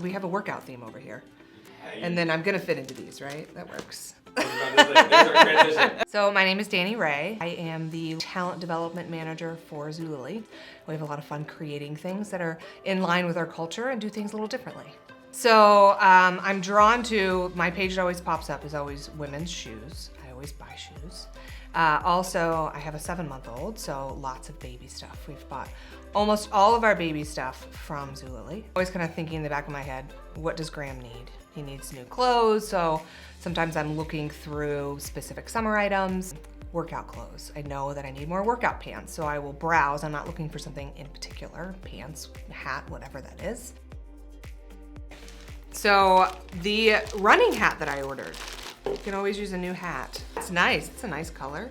We have a workout theme over here. And then I'm gonna fit into these, right? That works. So my name is Dani-Rae. I am the talent development manager for Zulily. We have a lot of fun creating things that are in line with our culture and do things a little differently. So I'm drawn to, my page that always pops up is always women's shoes. I always buy shoes. Also, I have a 7-month-old, so lots of baby stuff. We've bought almost all of our baby stuff from Zulily. Always kind of thinking in the back of my head, what does Graham need? He needs new clothes, so sometimes I'm looking through specific summer items. Workout clothes. I know that I need more workout pants, so I will browse. I'm not looking for something in particular, pants, hat, whatever that is. So the running hat that I ordered, you can always use a new hat. It's nice, it's a nice color.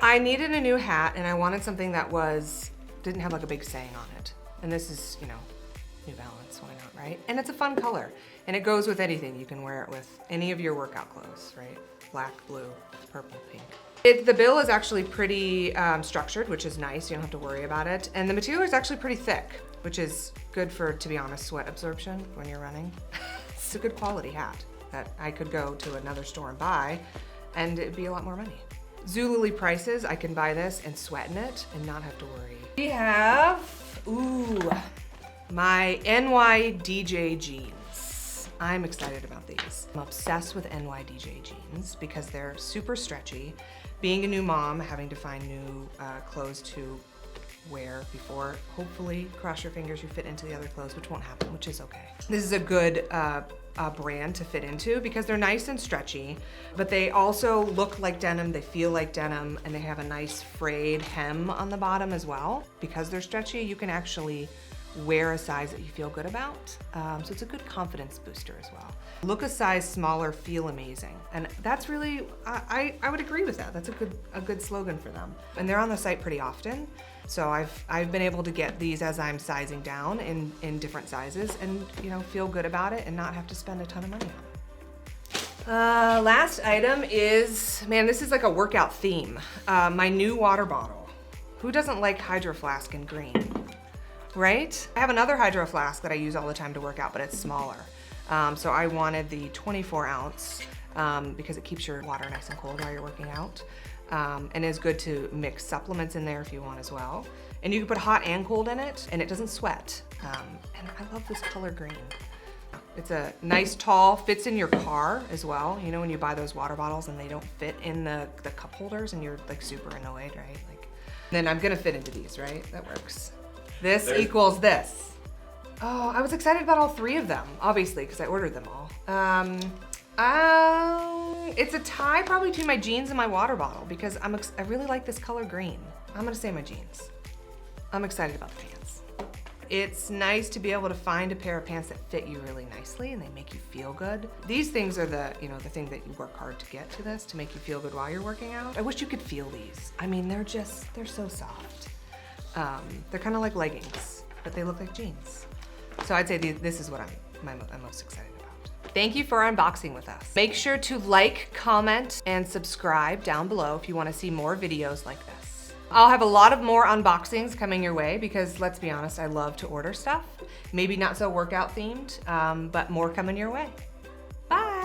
I needed a new hat and I wanted something that didn't have like a big saying on it. And this is, you know, New Balance, why not, right? And it's a fun color. And it goes with anything. You can wear it with any of your workout clothes, right? Black, blue, purple, pink. The bill is actually pretty structured, which is nice. You don't have to worry about it. And the material is actually pretty thick, which is good for, to be honest, sweat absorption when you're running. It's a good quality hat that I could go to another store and buy, and it'd be a lot more money. Zulily prices, I can buy this and sweat in it and not have to worry. We have, my NY DJ jeans. I'm excited about these. I'm obsessed with NY DJ jeans because they're super stretchy. Being a new mom, having to find new clothes to wear before, hopefully, cross your fingers, you fit into the other clothes, which won't happen, which is okay. This is a good brand to fit into because they're nice and stretchy, but they also look like denim, they feel like denim, and they have a nice frayed hem on the bottom as well. Because they're stretchy, you can actually wear a size that you feel good about. So it's a good confidence booster as well. Look a size smaller, feel amazing. And that's really, I would agree with that. That's a good slogan for them. And they're on the site pretty often. So I've been able to get these as I'm sizing down in different sizes and, you know, feel good about it and not have to spend a ton of money on it. Last item is, man, this is like a workout theme. My new water bottle. Who doesn't like Hydro Flask in green? Right? I have another Hydro Flask that I use all the time to work out, but it's smaller. So I wanted the 24 ounce because it keeps your water nice and cold while you're working out. And is good to mix supplements in there if you want as well. And you can put hot and cold in it, and it doesn't sweat. And I love this color green. It's a nice tall, fits in your car as well. You know when you buy those water bottles and they don't fit in the cup holders and you're like super annoyed, right? Like, then I'm gonna fit into these, right? That works. This equals this. Oh, I was excited about all 3 of them, obviously, because I ordered them all. It's a tie probably between my jeans and my water bottle because I really like this color green. I'm gonna say my jeans. I'm excited about the pants. It's nice to be able to find a pair of pants that fit you really nicely and they make you feel good. These things are the thing that you work hard to get to this, to make you feel good while you're working out. I wish you could feel these. I mean, they're so soft. They're kind of like leggings, but they look like jeans. So I'd say this is what I'm most excited about. Thank you for unboxing with us. Make sure to like, comment, and subscribe down below if you want to see more videos like this. I'll have a lot of more unboxings coming your way because let's be honest, I love to order stuff. Maybe not so workout themed, but more coming your way. Bye.